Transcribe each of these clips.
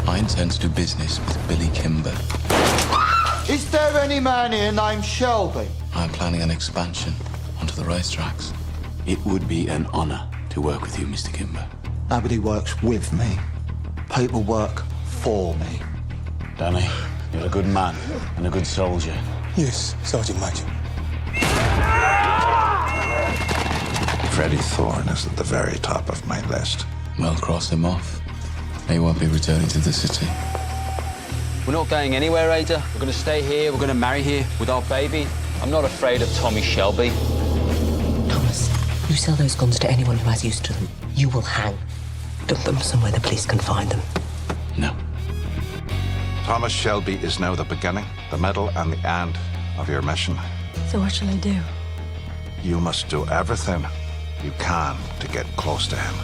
I intend to do business with Billy Kimber. Is there any man here named Shelby? I'm planning an expansion onto the racetracks. It would be an honor to work with you, Mr. Kimber. Nobody works with me. People work for me. Danny, you're a good man and a good soldier. Yes, Sergeant Major. Freddie Thorne is at the very top of my list. Well, cross him off. He won't be returning to the city. We're not going anywhere, Ada. We're going to stay here. We're going to marry here with our baby. I'm not afraid of Tommy Shelby. Thomas, you sell those guns to anyone who has use to them, you will hang. Dump them somewhere the police can find them. No. Thomas Shelby is now the beginning, the middle, and the end of your mission. So what shall I do? You must do everything you can to get close to him.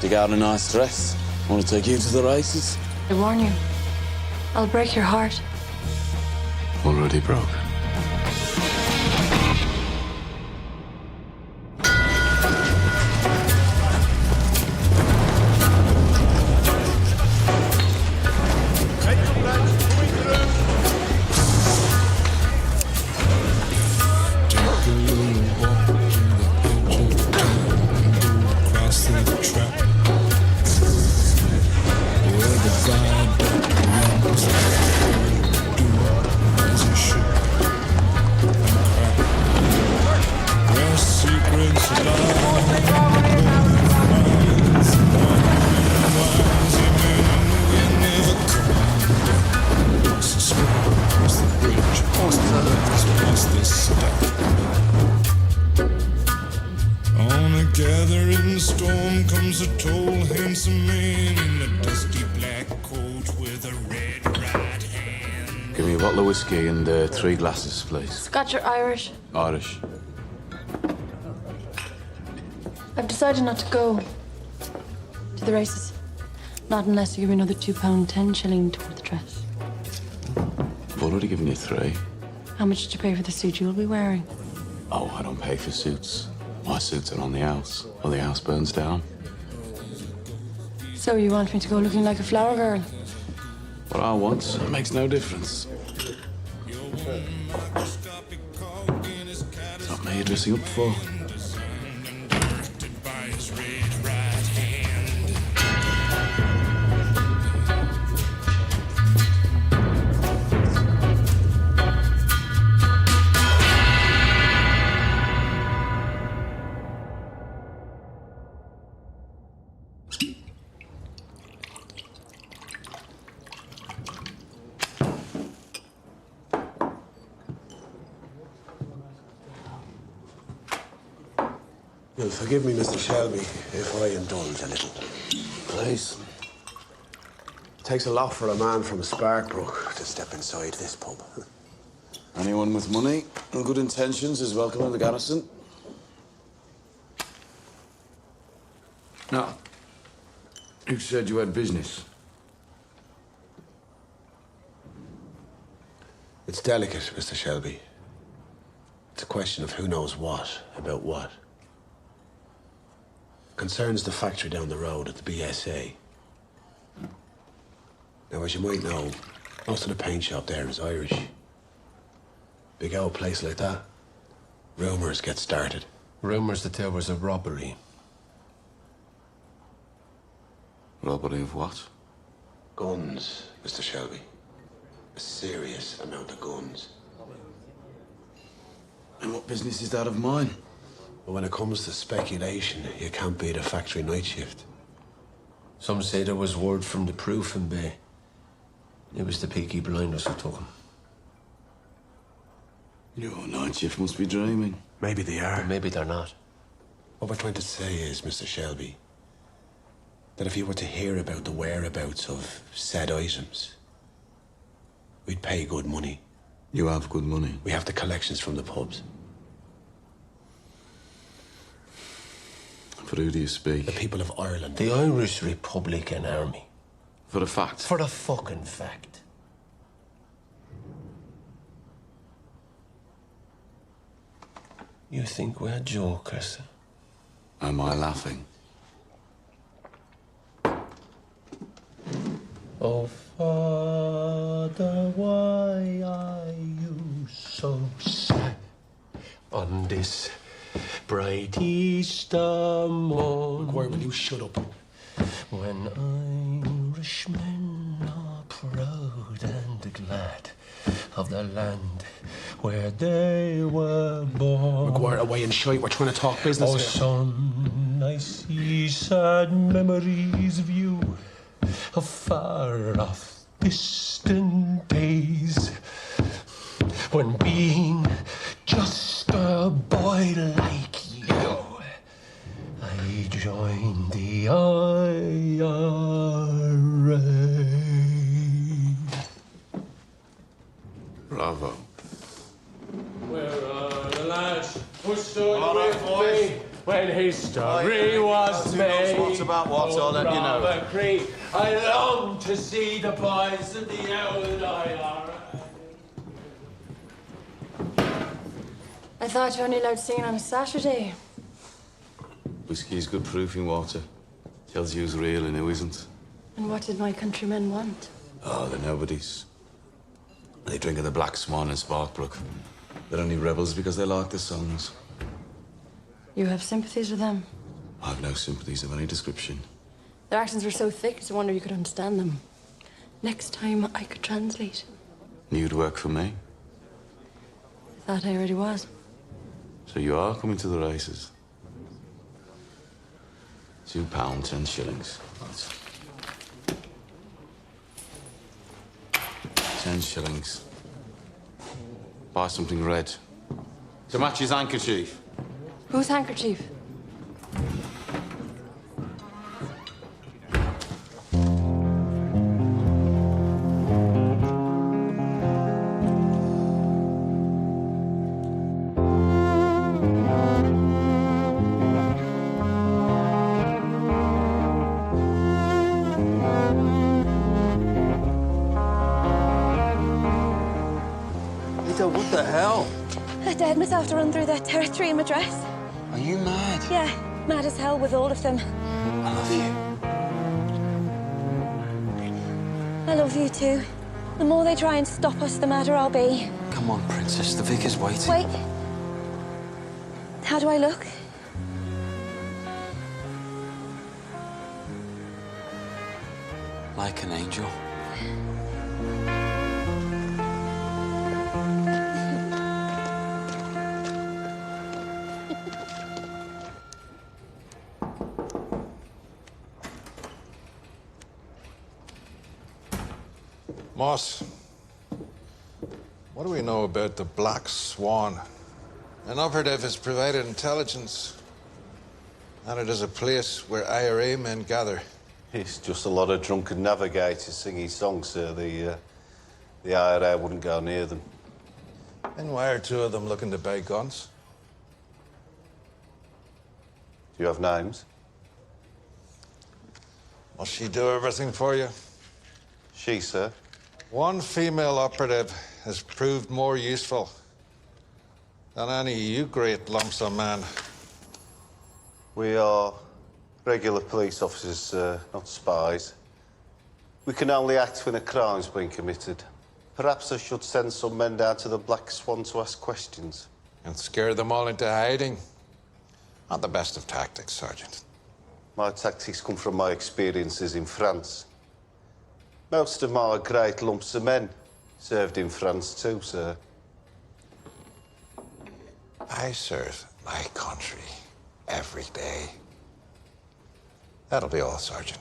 Dig out a nice dress. Want to take you to the races? I warn you, I'll break your heart. Already broke. On a gathering storm comes a tall, handsome man in a dusty black coat with a red right hand. Give me a bottle of whiskey and 3 glasses, please. Scotch or Irish? Irish. I've decided not to go to the races. Not unless you give me another £2.10 shilling toward the dress. I've already given you 3. How much did you pay for the suit you'll be wearing? Oh, I don't pay for suits. My suits are on the house, or the house burns down. So you want me to go looking like a flower girl? What I want, it makes no difference. It's not me you're dressing up for. You'll forgive me, Mr. Shelby, if I indulge a little. Please. It takes a lot for a man from Sparkbrook to step inside this pub. Anyone with money and good intentions is welcome in the garrison. Now, you said you had business. It's delicate, Mr. Shelby. It's a question of who knows what about what. Concerns the factory down the road at the BSA. Now, as you might know, most of the paint shop there is Irish. Big old place like that, rumours get started. Rumours that there was a robbery. Robbery of what? Guns, Mr. Shelby. A serious amount of guns. And what business is that of mine? But when it comes to speculation, you can't beat a factory night shift. Some say there was word from the Proofing Bay. It was the Peaky blinders who took him. Your night shift must be dreaming. Maybe they are. But maybe they're not. What we're trying to say is, Mr. Shelby, that if you were to hear about the whereabouts of said items, we'd pay good money. You have good money. We have the collections from the pubs. For who do you speak? The people of Ireland. The Irish Republican Army. For a fact? For a fucking fact. You think we're jokers? Am I laughing? Oh, Father, why are you so sad on this bright Easter morn? Maguire, will you shut up? When Irishmen are proud and glad of the land where they were born. Maguire, away and shite. We're trying to talk business Oh, here. son, I see sad memories of you of far off distant days, when being just a boy like you, I joined the IRA. Bravo. Where are the lads who stood with me when history was made? What's about what, I'll let you know. Bravo Cree, I long to see the boys of the old IRA. I thought you only allowed singing on a Saturday. Whiskey is good proofing water. Tells you who's real and who isn't. And what did my countrymen want? Oh, they're nobodies. They drink of the Black Swan and Sparkbrook. They're only rebels because they like the songs. You have sympathies with them. I've no sympathies of any description. Their accents were so thick, it's a wonder you could understand them. Next time I could translate. You'd work for me. I thought I already was. So you are coming to the races. £2, 10 shillings. Right. 10 shillings. Buy something red. To match his handkerchief. Whose handkerchief? What the hell? I dared myself to run through their territory in my dress. Are you mad? Yeah, mad as hell with all of them. I love you. I love you too. The more they try and stop us, the madder I'll be. Come on, Princess. The vicar's waiting. Wait. How do I look? Like an angel. Moss, what do we know about the Black Swan? An operative has provided intelligence that it is a place where IRA men gather. It's just a lot of drunken navigators singing songs, sir. The IRA wouldn't go near them. And why are two of them looking to buy guns? Do you have names? Must she do everything for you? She, sir. One female operative has proved more useful than any you great lumps of man. We are regular police officers, sir, not spies. We can only act when a crime's been committed. Perhaps I should send some men down to the Black Swan to ask questions. And scare them all into hiding. Not the best of tactics, Sergeant. My tactics come from my experiences in France. Most of my great lumps of men served in France too, sir. I serve my country every day. That'll be all, Sergeant.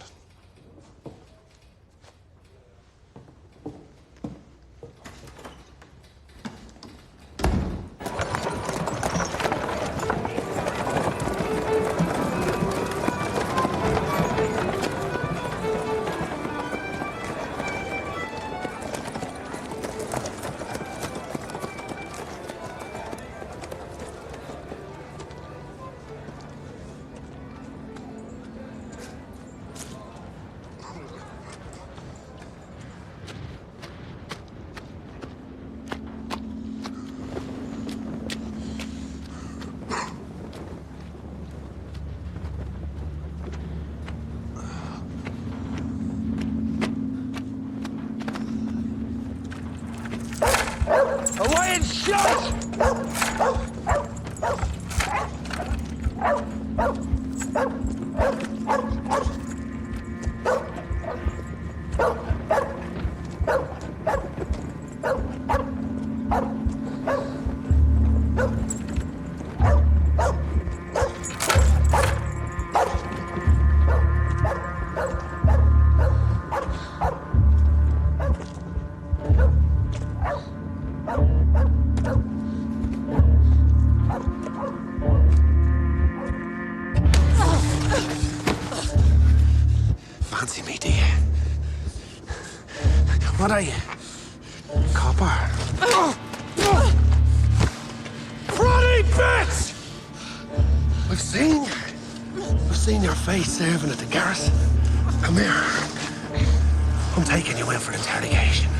Away and shot! Fancy me, do you? What are you? Copper? Bloody bitch! I've seen your face serving at the garrison. Come here. I'm taking you in for interrogation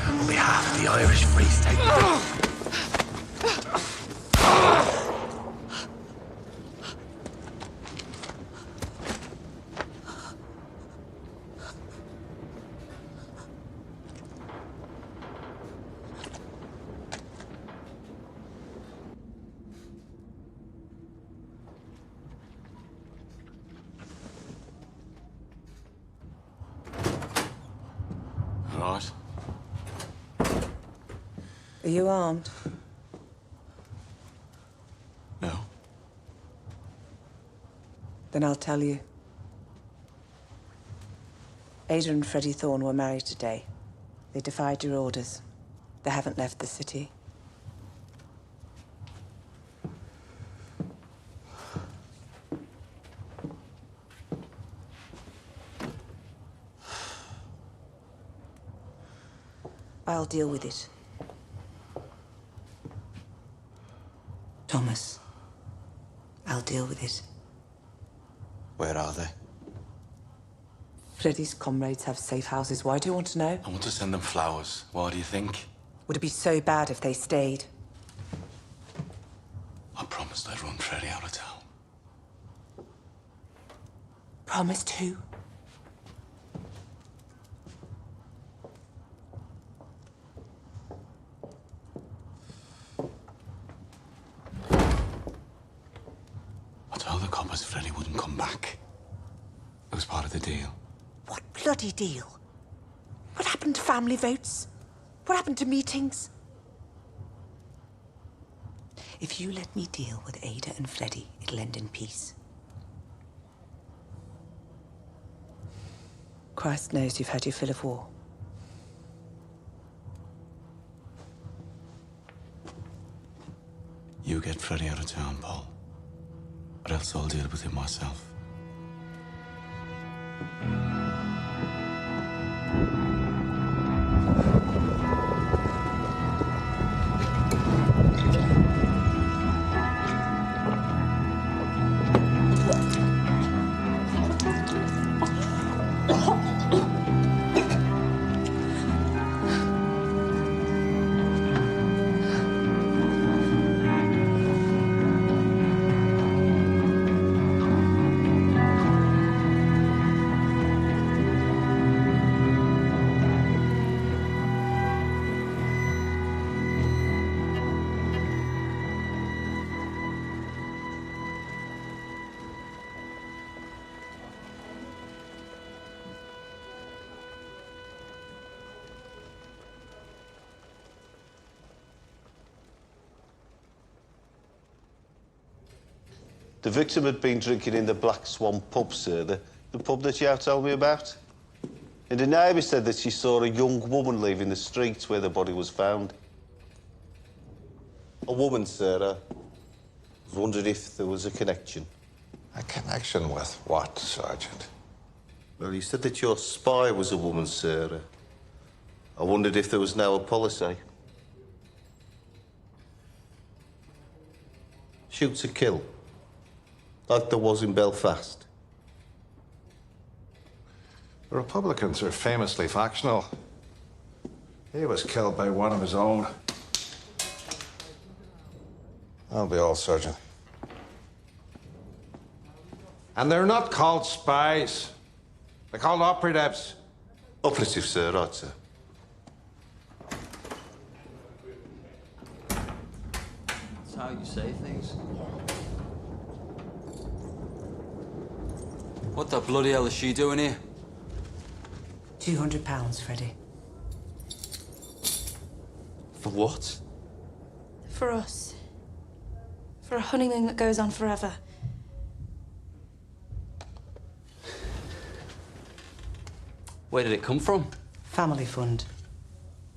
on behalf of the Irish Free State. Right. Are you armed? No. Then I'll tell you. Ada and Freddie Thorne were married today. They defied your orders. They haven't left the city. I'll deal with it. Thomas, I'll deal with it. Where are they? Freddie's comrades have safe houses. Why do you want to know? I want to send them flowers. Why do you think? Would it be so bad if they stayed? I promised I'd run Freddie out of town. Promised who? I told the coppers Freddie wouldn't come back. It was part of the deal. What bloody deal? What happened to family votes? What happened to meetings? If you let me deal with Ada and Freddie, it'll end in peace. Christ knows you've had your fill of war. You get Freddie out of town, Paul. Or else I'll deal with him myself. The victim had been drinking in the Black Swan pub, sir, the pub that you told me about. And the neighbour said that she saw a young woman leaving the streets where the body was found. A woman, sir. I was wondering if there was a connection. A connection with what, Sergeant? Well, you said that your spy was a woman, sir. I wondered if there was now a policy. Shoot to kill. Like there was in Belfast. The Republicans are famously factional. He was killed by one of his own. I'll be all, Sergeant. And they're not called spies. They're called operatives. Operative, sir, right, sir. how you say things. What the bloody hell is she doing here? £200, Freddie. For what? For us. For a honeymoon that goes on forever. Where did it come from? Family fund.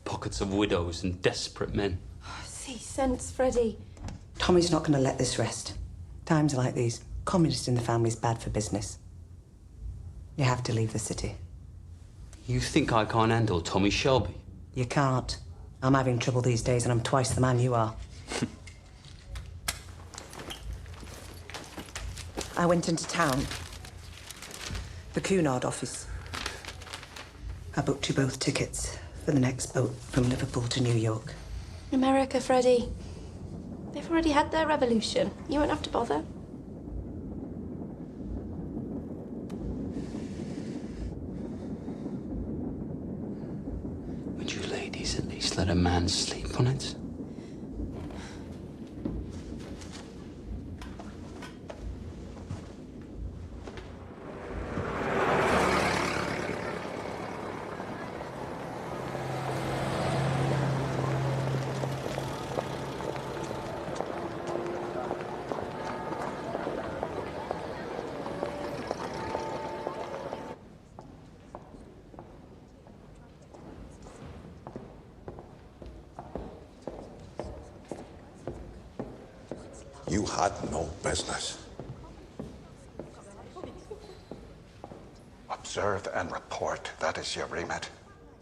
Pockets of widows and desperate men. See sense, Freddie. Tommy's not going to let this rest. Times like these, communist in the family's bad for business. You have to leave the city. You think I can't handle Tommy Shelby? You can't. I'm having trouble these days, and I'm twice the man you are. I went into town. The Cunard office. I booked you both tickets for the next boat from Liverpool to New York. America, Freddie. They've already had their revolution. You won't have to bother. Would you ladies at least let a man sleep on it? You had no business. Observe and report. That is your remit.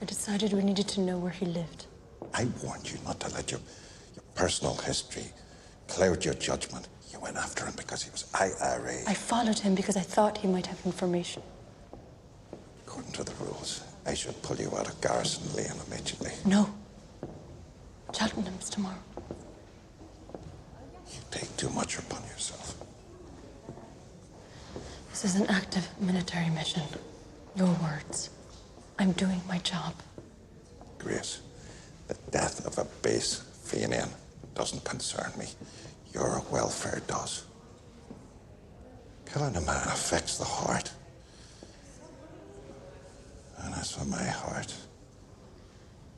I decided we needed to know where he lived. I warned you not to let your personal history cloud your judgment. You went after him because he was IRA. I followed him because I thought he might have information. According to the rules, I should pull you out of Garrison Lane immediately. No. Cheltenham's tomorrow. You take too much upon yourself. This is an active military mission. Your words. I'm doing my job. Grace, the death of a base Fenian doesn't concern me. Your welfare does. Killing a man affects the heart. And as for my heart,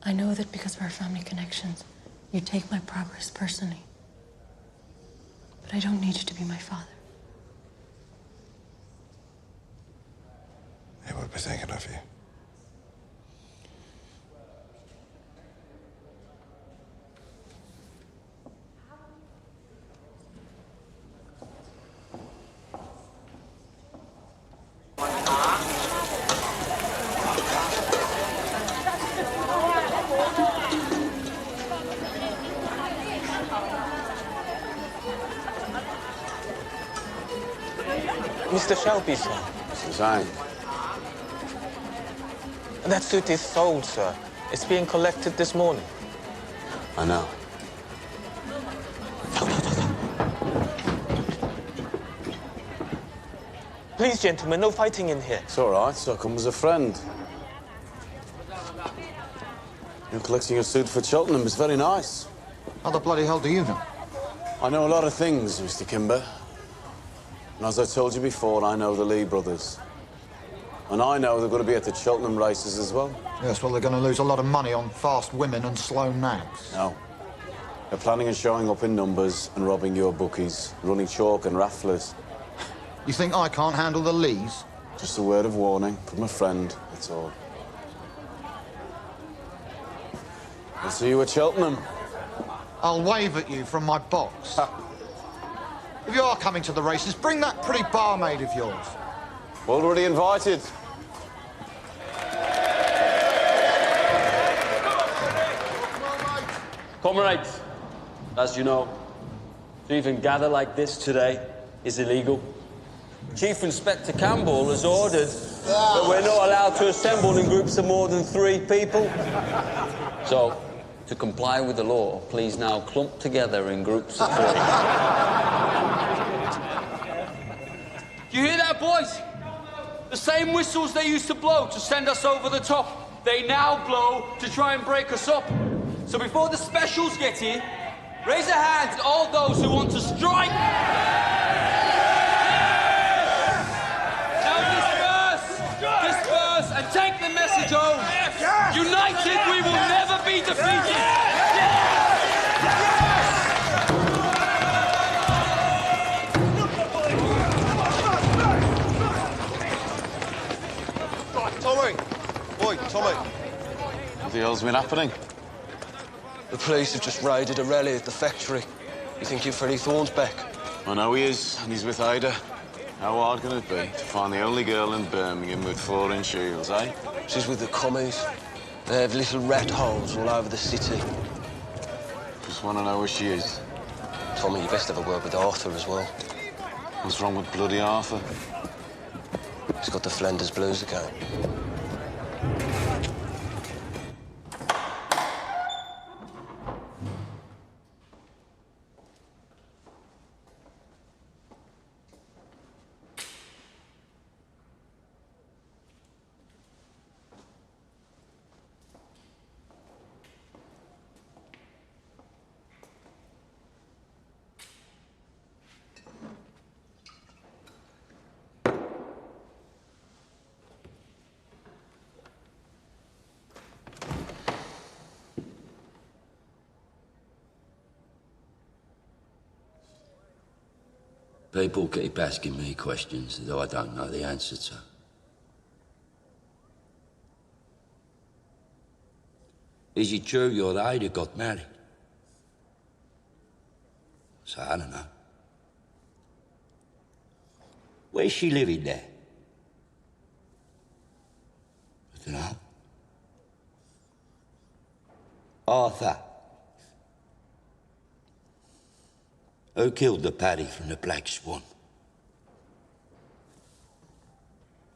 I know that because of our family connections, you take my progress personally. But I don't need you to be my father. I would be thinking of you. Mr. Shelby, sir. Suzanne. That suit is sold, sir. It's being collected this morning. I know. Please, gentlemen, no fighting in here. It's all right. So come as a friend. You're collecting your suit for Cheltenham. It's very nice. How the bloody hell do you know? I know a lot of things, Mr. Kimber. And as I told you before, I know the Lee brothers. And I know they're going to be at the Cheltenham races as well. Yes, well, they're going to lose a lot of money on fast women and slow nags. No. They're planning on showing up in numbers and robbing your bookies, running chalk and rafflers. You think I can't handle the Lees? Just a word of warning from a friend, that's all. I'll see you at Cheltenham. I'll wave at you from my box. If you are coming to the races, bring that pretty barmaid of yours. Already invited. Comrades, as you know, to even gather like this today is illegal. Chief Inspector Campbell has ordered that we're not allowed to assemble in groups of more than 3 people. So, to comply with the law, please now clump together in groups of 3. Do you hear that, boys? The same whistles they used to blow to send us over the top, they now blow to try and break us up. So before the specials get here, Raise a hand, all those who want to strike. Now disperse and take the message home. United, we will never be defeated. Tommy! Oi, Tommy. What the hell's been happening? The police have just raided a rally at the factory. You think you're Freddie Thorne's back? I know he is, and he's with Ida. How hard can it be to find the only girl in Birmingham with 4-inch heels, eh? She's with the commies. They have little rat holes all over the city. Just want to know where she is. Tommy, you best have a word with Arthur as well. What's wrong with bloody Arthur? He's got the Flanders blues again. People keep asking me questions that I don't know the answer to. Is it true your Ida got married? So I don't know. Where's she living there? I don't know. Arthur. Who killed the Paddy from the Black Swan?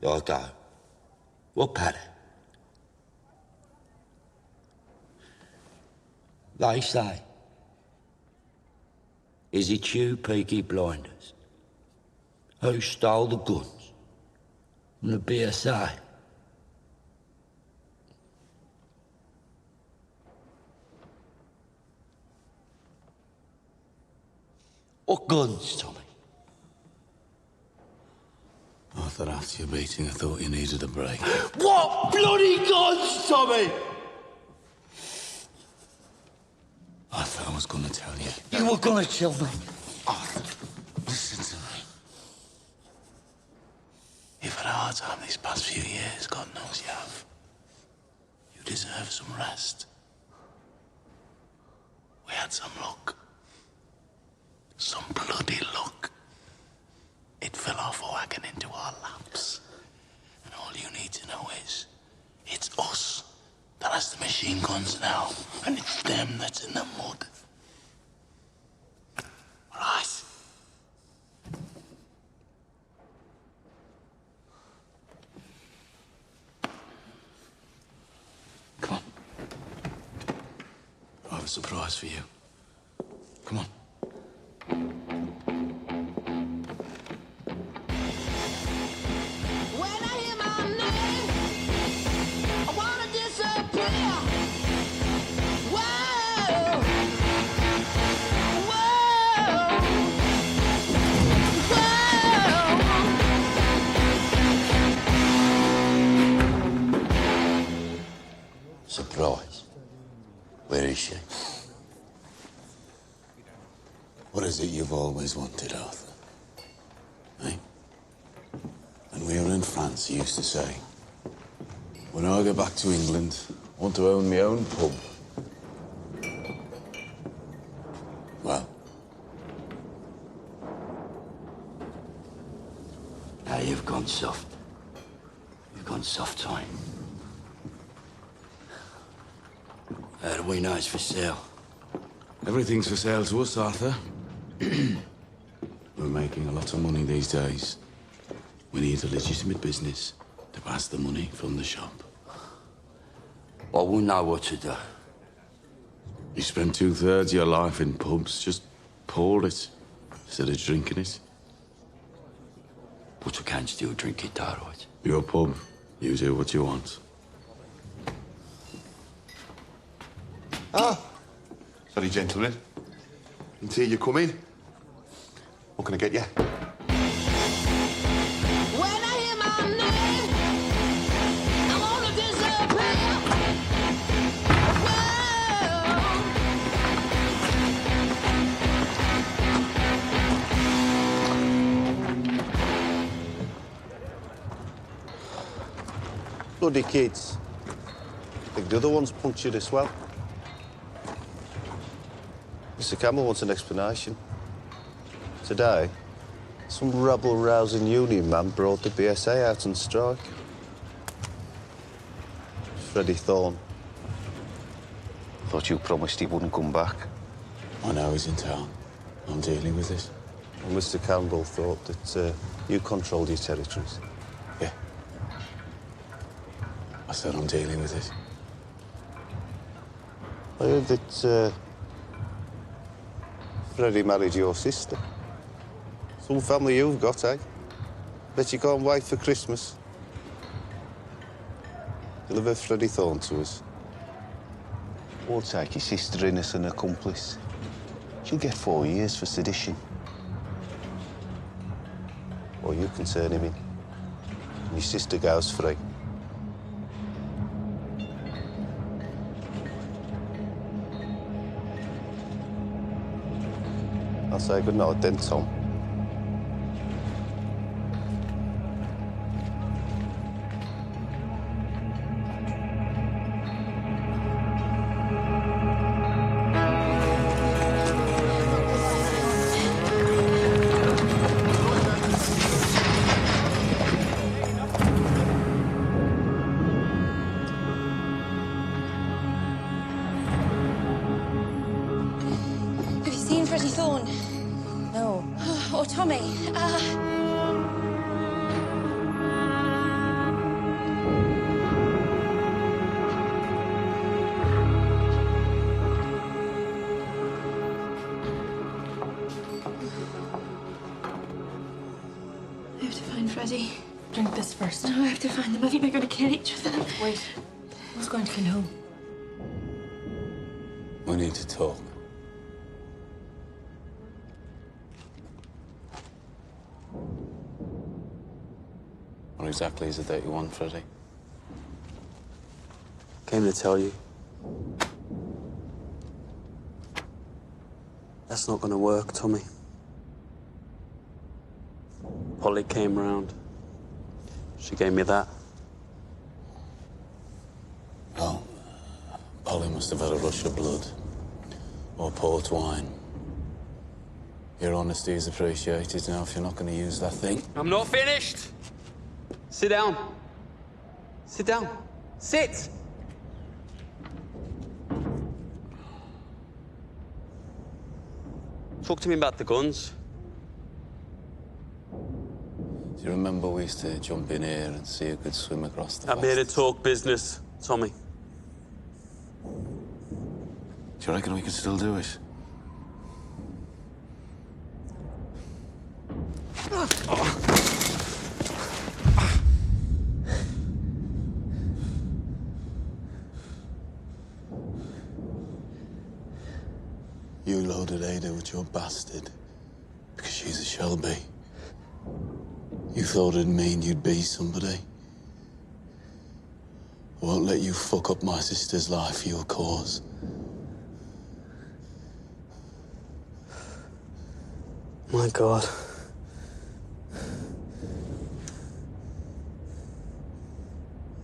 I don't. What Paddy? They say. Is it you, Peaky Blinders, who stole the guns from the BSA? What guns, Tommy? I thought after your beating, I thought you needed a break. What bloody guns, Tommy? I thought I was going to tell you. You were gonna tell me. Arthur, listen to me. You've had a hard time these past few years, God knows you have. You deserve some rest. We had some luck. Some bloody luck. It fell off a wagon into our laps. And all you need to know is, it's us that has the machine guns now, and it's them that's in the mud. All right? Come on. I have a surprise for you. Come on. Surprise. Where is she? What is it you've always wanted, Arthur? Eh? When we were in France, you used to say, when I go back to England, I want to own my own pub. Well, now you've gone soft. You've gone soft time. How do we know it's for sale? everything's for sale to us, Arthur. We're making a lot of money these days. We need a legitimate business to pass the money from the shop. Well, we'll know what to do. You spent 2/3 of your life in pubs. Just pour it instead of drinking it. But we can still drink it, all right? Your pub. You do what you want. Sorry, gentlemen. Until you come in. What can I get you? When I hear my name, I wanna disappear. Bloody kids. I think the other one's punctured as well. Mr. Campbell wants an explanation. Today, some rabble-rousing union man brought the BSA out on strike. Freddie Thorne. Thought you promised he wouldn't come back. I know he's in town. I'm dealing with this. Well, Mr. Campbell thought that you controlled your territories. Yeah. I said I'm dealing with it. I heard that Freddie married your sister. Some family you've got, eh? Bet you can't wait for Christmas. Deliver Freddie Thorne to us. Or take your sister in as an accomplice. She'll get 4 years for sedition. Or you can turn him in. And your sister goes free. I'll say good night then, Tom. Have you seen Freddie Thorne? No. Or Tommy? I have to find Freddie. Drink this first. No, I have to find them. I think they're going to kill each other. Wait. Who's going to kill who? We need to talk. What exactly is it that you want, Freddie? Came to tell you. That's not gonna work, Tommy. Polly came round. She gave me that. Well, Polly must have had a rush of blood. Or port wine. Your honesty is appreciated now if you're not going to use that thing. I'm not finished! Sit down. Sit down. Sit! Talk to me about the guns. Do you remember we used to jump in here and see who could swim across the I'm here to talk business, Tommy. Do you reckon we can still do it? You loaded Ada with your bastard because she's a Shelby. You thought it'd mean you'd be somebody. I won't let you fuck up my sister's life for your cause. My God.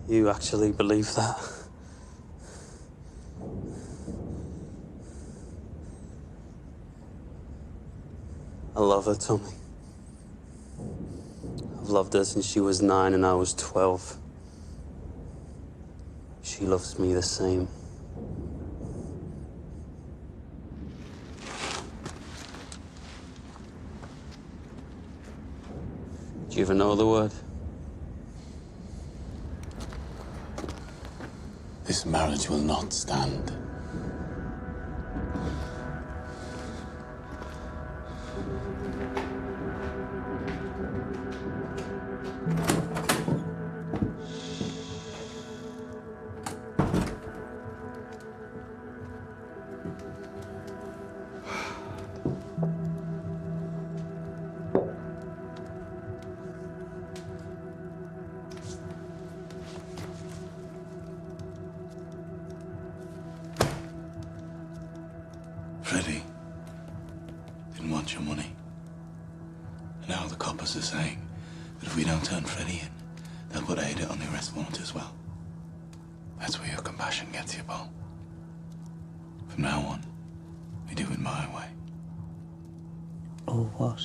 You actually believe that? I love her, Tommy. I've loved her since she was 9 and I was 12. She loves me the same. Do you even know the word? This marriage will not stand. Freddie didn't want your money. And now the coppers are saying that if we don't turn Freddie in, they'll put Ada on the arrest warrant as well. That's where your compassion gets you, Paul. From now on, we do it my way. Or what?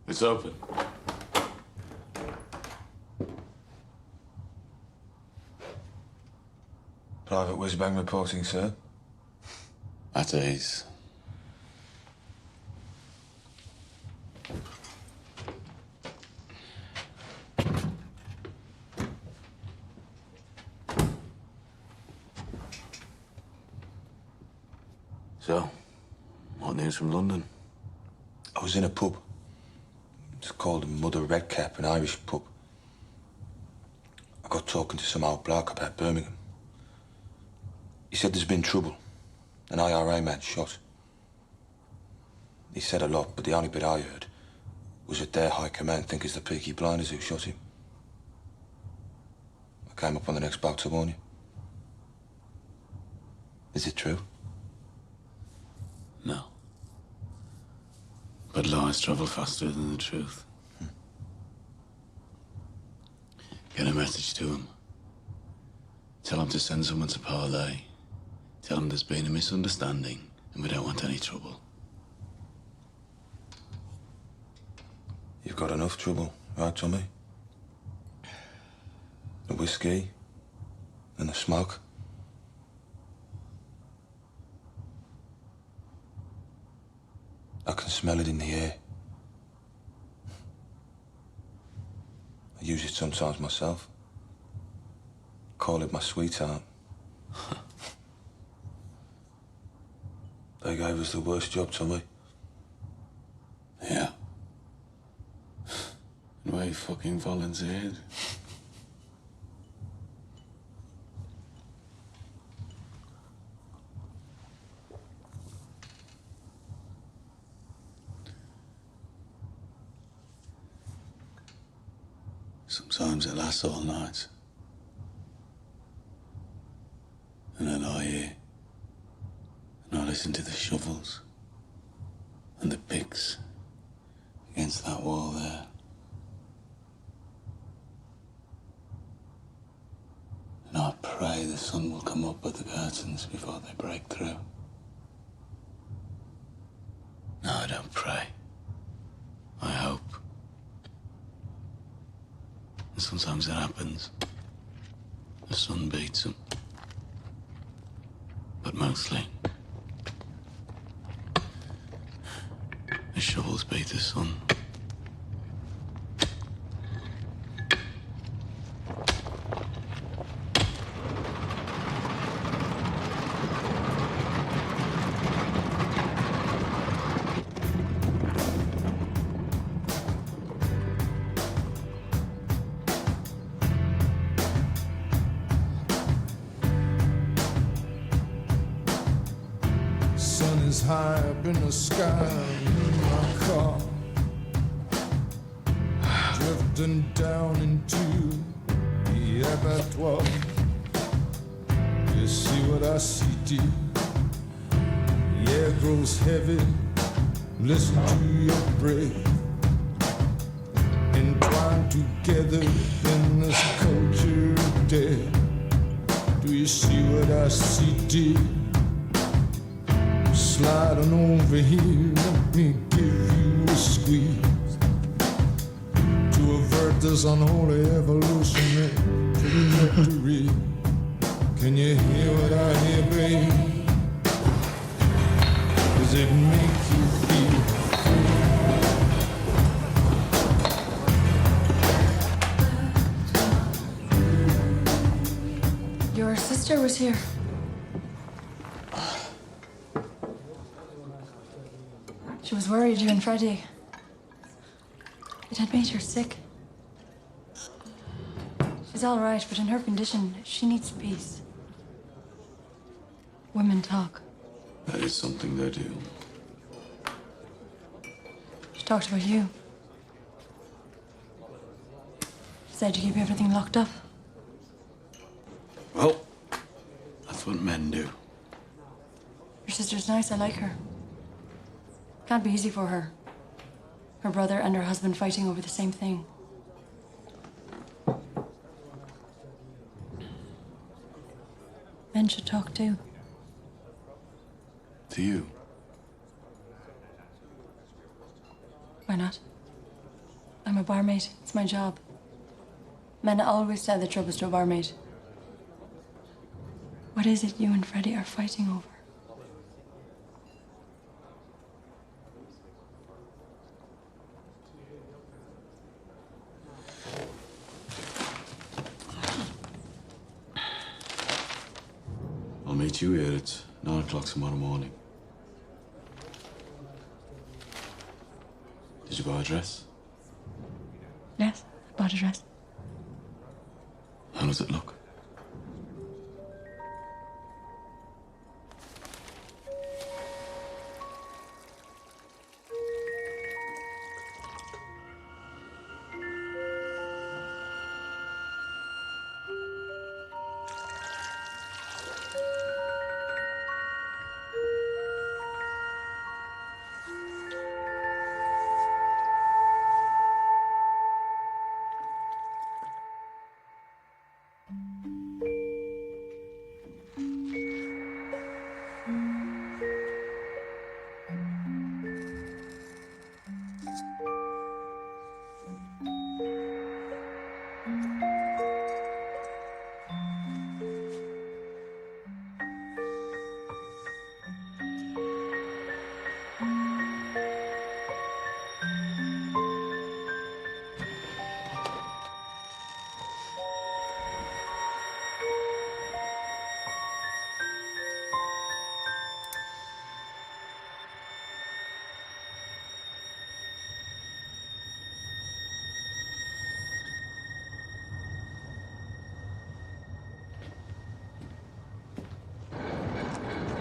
It's open. Private whiz-bang reporting, sir. At ease. So, what news from London? I was in a pub. It's called Mother Redcap, an Irish pub. I got talking to some old bloke about Birmingham. He said there's been trouble. An IRA man shot. He said a lot, but the only bit I heard was that their high command think it's the Peaky Blinders who shot him. I came up on the next boat to warn you. Is it true? No. But lies travel faster than the truth. Get a message to him. Tell him to send someone to Parlay. Tell him there's been a misunderstanding and we don't want any trouble. You've got enough trouble, right, Tommy? The whiskey and the smoke. I can smell it in the air. I use it sometimes myself. Call it my sweetheart. They gave us the worst job, Tommy. Yeah. And we fucking volunteered. Sometimes it lasts all night. And I lie here. And I listen to the shovels and the picks against that wall there. And I pray the sun will come up at the curtains before they break through. No, I don't pray. I hope. And sometimes it happens. The sun beats them. But mostly, The shovels beat the sun. Sun is high up in the sky in my car, drifting down into the abattoir. You see what I see, dear? The air grows heavy. Listen to your breath, entwined together in this culture of death. Do you see what I see, dear? Sliding over here, let me give you a squeeze to avert this unholy evolutionary trajectory. Can you hear what I hear, babe? Does it make you feel free? Your sister was here. She was worried you and Freddie. It had made her sick. She's all right, but in her condition, she needs peace. Women talk. That is something they do. She talked about you. She said you keep everything locked up. Well, that's what men do. Your sister's nice, I like her. Can't be easy for her. Her brother and her husband fighting over the same thing. Men should talk too. To you? Why not? I'm a barmaid. It's my job. Men always tell the troubles to a barmaid. What is it you and Freddie are fighting over? I'll meet you here at 9 o'clock tomorrow morning. Did you buy a dress? Yes, I bought a dress. How does it look?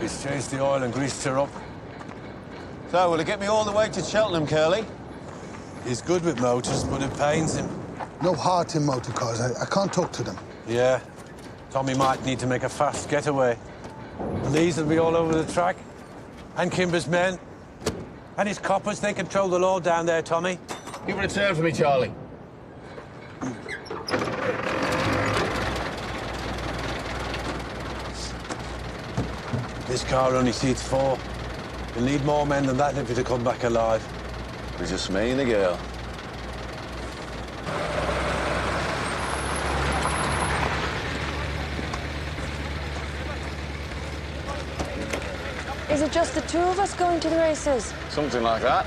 He's changed the oil and greased her up. So, will it get me all the way to Cheltenham, Curly? He's good with motors, but it pains him. No heart in motor cars. I can't talk to them. Yeah. Tommy might need to make a fast getaway. Police will be all over the track. And Kimber's men. And his coppers, they control the law down there, Tommy. You return for me, Charlie. This car only seats 4. You'll need more men than that if you're to come back alive. It's just me and the girl. Is it just the two of us going to the races? Something like that.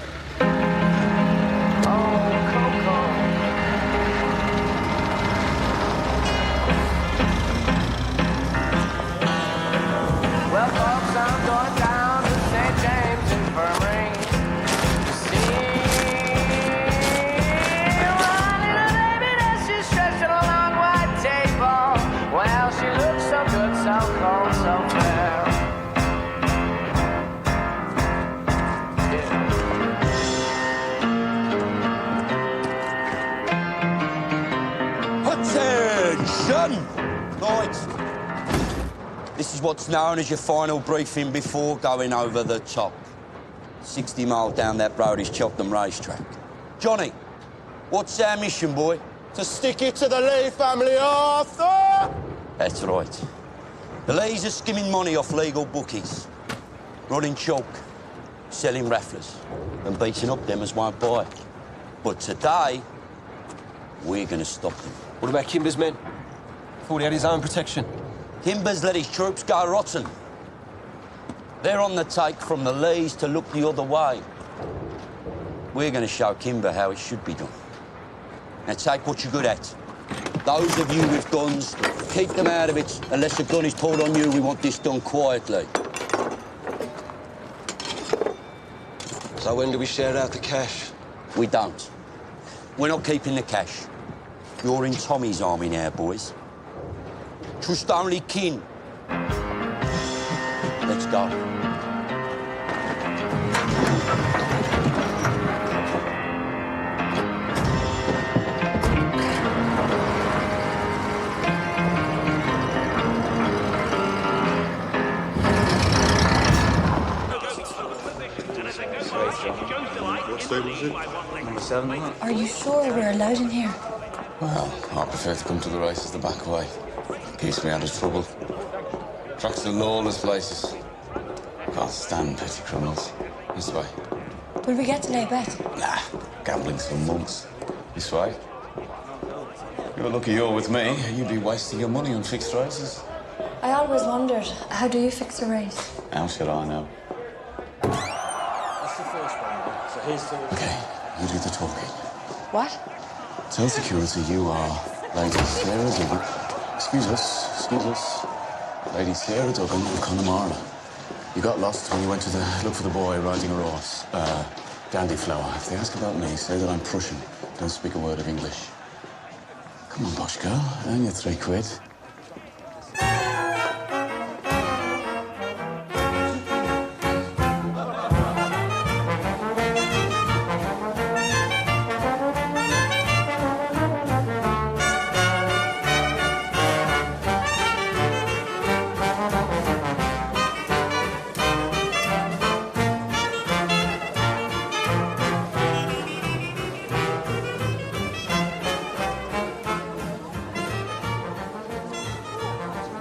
Right. This is what's known as your final briefing before going over the top. 60 mile down that road is Cheltenham Racetrack. Johnny, what's our mission, boy? To stick it to the Lee family, Arthur! That's right. The Lees are skimming money off legal bookies, running chalk, selling rafflers, and beating up them as won't buy. But today, we're going to stop them. What about Kimber's men? Thought he had his own protection. Kimber's let his troops go rotten. They're on the take from the Lees to look the other way. We're going to show Kimber how it should be done. Now take what you're good at. Those of you with guns, keep them out of it. Unless a gun is pulled on you, we want this done quietly. So when do we share out the cash? We don't. We're not keeping the cash. You're in Tommy's army now, boys. Trust only kin. Let's go. What stable is it? Number 7, isn't it? Are you sure we're allowed in here? Well, I prefer to come to the races the back way. Keeps me out of trouble. Tracks to lawless places. Can't stand petty criminals. This way. Will we get to lay bet? Nah, gambling's for monks. This way. You're lucky you're with me. You'd be wasting your money on fixed races. I always wondered, how do you fix a race? How should I know? That's the first one. So here's the... Okay, you do the talking. What? Tell security you are Lady Sarah Duggan. Excuse us. Lady Sarah Duggan of Connemara. You got lost when you went to look for the boy riding a horse. Dandyflower. If they ask about me, say that I'm Prussian. Don't speak a word of English. Come on, posh girl. Earn your £3.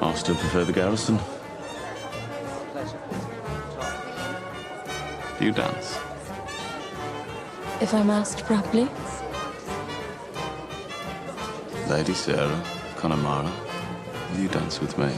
I still prefer the garrison. Do you dance? If I'm asked properly. Lady Sarah, Connemara, will you dance with me?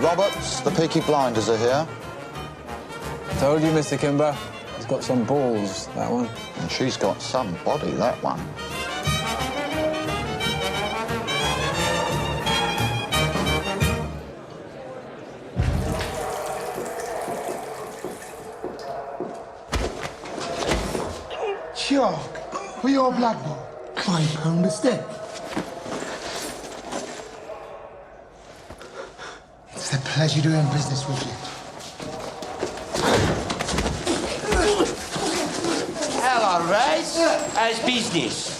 Roberts, the Peaky Blinders are here. Told you, Mr. Kimber. He's got some balls, that one. And she's got some body, that one. Chalk, for your black boy. £5 a step. It's a pleasure doing business with you. Hello, Raz. How's business?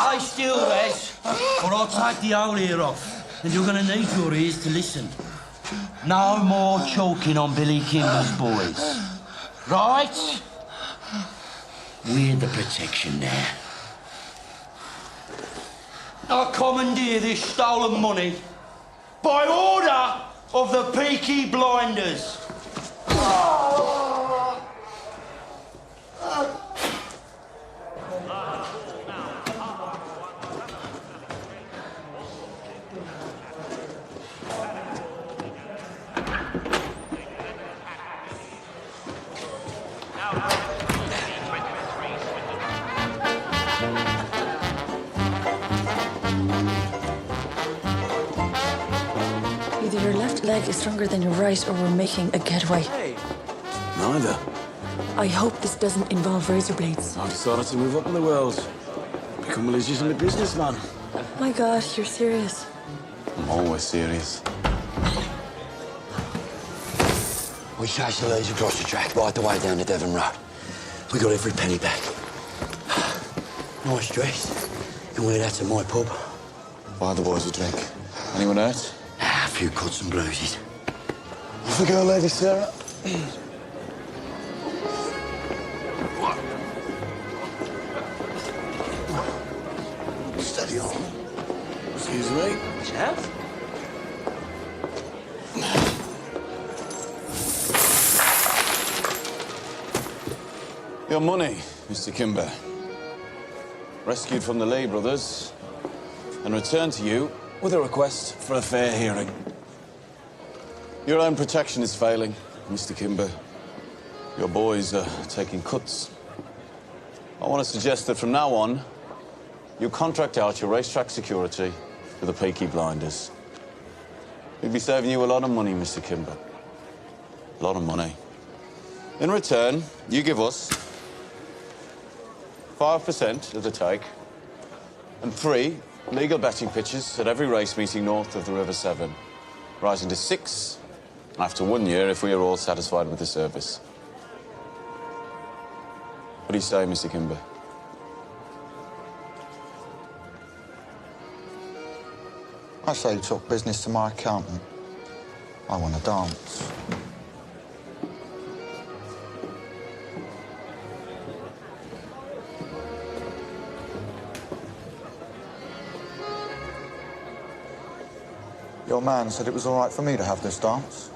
Stay still, Raz, or I'll take the whole ear off. And you're gonna need your ears to listen. No more choking on Billy Kimber's boys. Right? We're the protection there. I commandeer this stolen money by order of the Peaky Blinders. Either your left leg is stronger than your right, or we're making a getaway. Neither. I hope this doesn't involve razor blades. I've decided to move up in the world. Become a legitimate businessman. My God, you're serious. I'm always serious. We chased the laser across the track right the way down the Devon Road. We got every penny back. Nice dress. You wear that to my pub. Buy the boys a drink. Anyone hurt? A few cuts and bruises. Off we go, Lady Sarah. Steady on. Excuse me. Chef? Your money, Mr. Kimber. Rescued from the Lee brothers and returned to you with a request for a fair hearing. Your own protection is failing, Mr. Kimber. Your boys are taking cuts. I want to suggest that from now on, you contract out your racetrack security to the Peaky Blinders. We'd be saving you a lot of money, Mr. Kimber. A lot of money. In return, you give us 5% of the take and 3 legal betting pitches at every race meeting north of the River Severn, rising to 6 after 1 year if we are all satisfied with the service. What do you say, Mr. Kimber? I say you talk business to my accountant. I want to dance. Your man said it was all right for me to have this dance.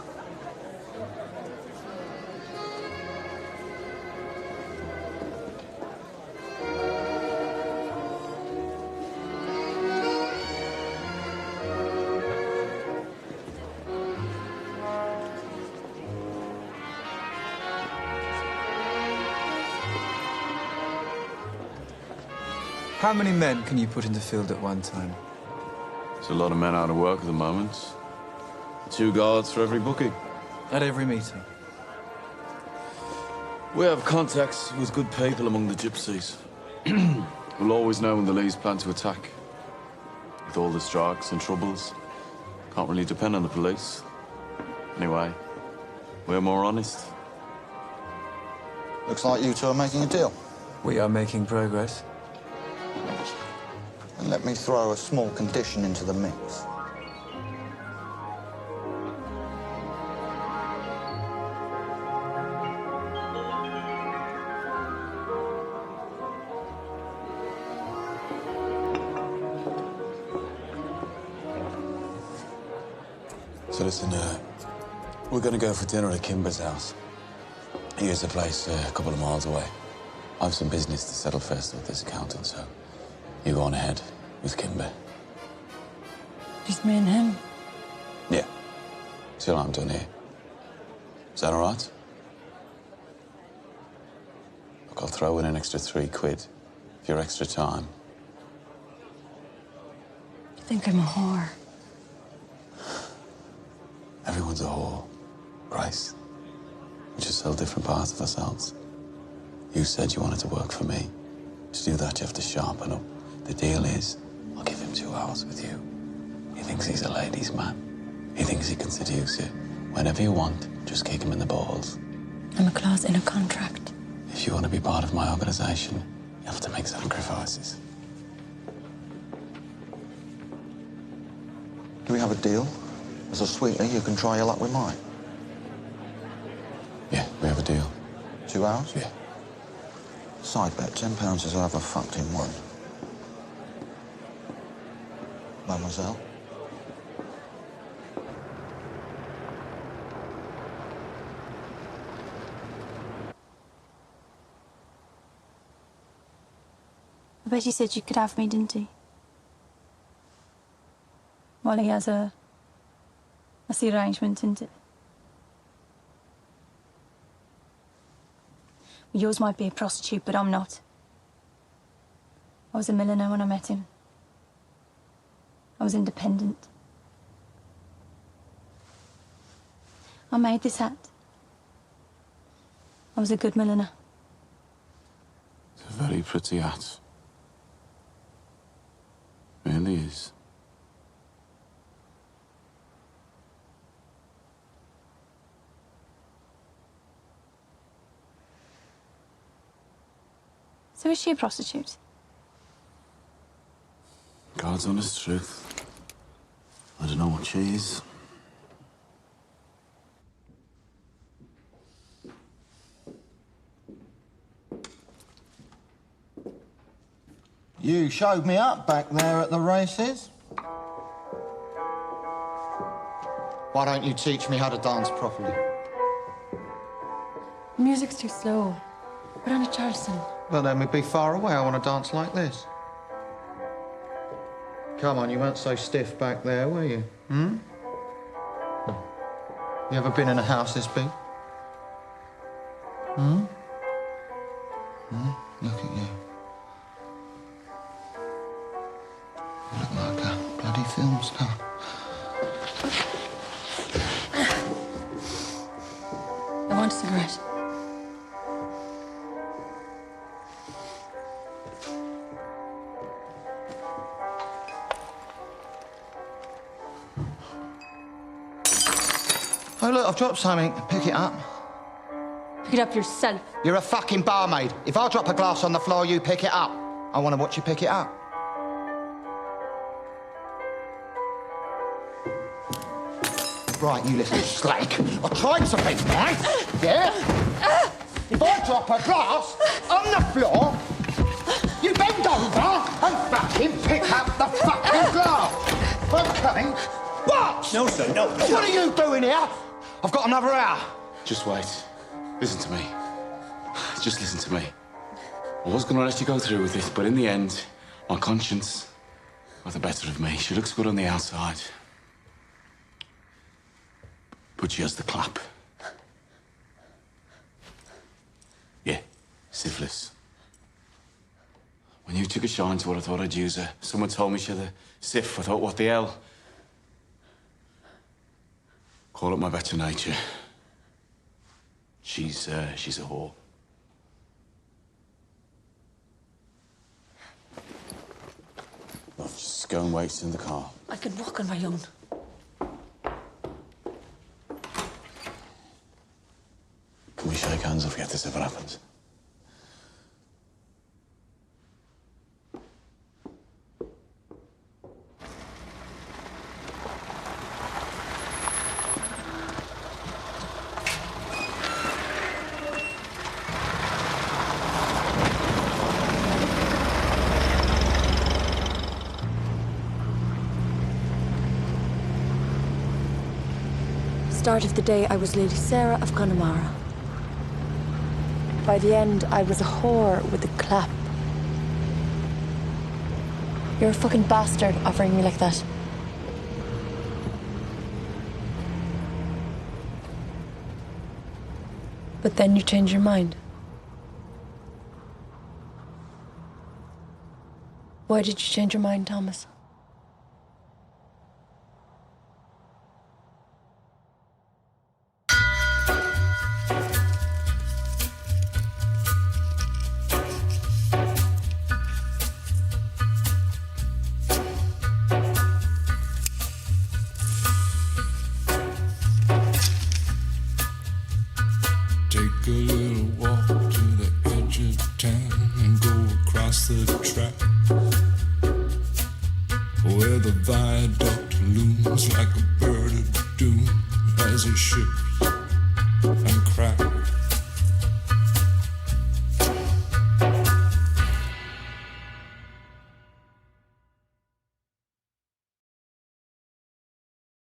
How many men can you put in the field at one time? There's a lot of men out of work at the moment. 2 guards for every booking. At every meeting? We have contacts with good people among the gypsies. We'll always know when the Lees plan to attack. With all the strikes and troubles, can't really depend on the police. Anyway, we're more honest. Looks like you two are making a deal. We are making progress. And let me throw a small condition into the mix. So listen, we're gonna go for dinner at Kimber's house. Here's the place a couple of miles away. I have some business to settle first with this accountant, so you go on ahead with Kimber. Just me and him. Yeah. Till I'm done here. Is that all right? Look, I'll throw in an extra £3 for your extra time. You think I'm a whore? Everyone's a whore, Grace. We just sell different parts of ourselves. You said you wanted to work for me. To do that, you have to sharpen up. The deal is, I'll give him 2 hours with you. He thinks he's a ladies' man. He thinks he can seduce you. Whenever you want, just kick him in the balls. I'm a clause in a contract. If you want to be part of my organization, you have to make sacrifices. You Do we have a deal? As a sweetener, you can try your luck with mine. Yeah, we have a deal. 2 hours? Yeah. Side bet, £10 is over fucked in one. Mademoiselle? I bet he said you could have me, didn't he? Well, he has a... That's the arrangement, isn't it? Yours might be a prostitute, but I'm not. I was a milliner when I met him. I was independent. I made this hat. I was a good milliner. It's a very pretty hat. Really is. So is she a prostitute? God's honest truth. I don't know what she is. You showed me up back there at the races. Why don't you teach me how to dance properly? The music's too slow. Put on a Charleston. Well, then we'd be far away. I want to dance like this. Come on, you weren't so stiff back there, were you? Hmm? You ever been in a house this big? Hmm? Hmm? Look at you. You look like a bloody film star. I want a cigarette. Oh, look, I've dropped something. Pick it up. Pick it up yourself. You're a fucking barmaid. If I drop a glass on the floor, you pick it up. I want to watch you pick it up. Right, you listen, Slake. I tried to be nice, yeah? If I drop a glass on the floor, you bend over and fucking pick up the fucking glass. Okay? What? No, sir, no. What are you doing here? I've got another hour. Just wait. Listen to me. Just listen to me. I was going to let you go through with this, but in the end, my conscience got the better of me. She looks good on the outside. But she has the clap. Yeah, syphilis. When you took a shine to what I thought I'd use her, someone told me she had a syph. I thought, what the hell? Call it my better nature. She's a whore. Well, just go and wait in the car. I can walk on my own. Can we shake hands and forget this ever happened? Start of the day, I was Lady Sarah of Connemara. By the end, I was a whore with a clap. You're a fucking bastard offering me like that. But then you change your mind. Why did you change your mind, Thomas? Take a little walk to the edge of town and go across the track. as he should.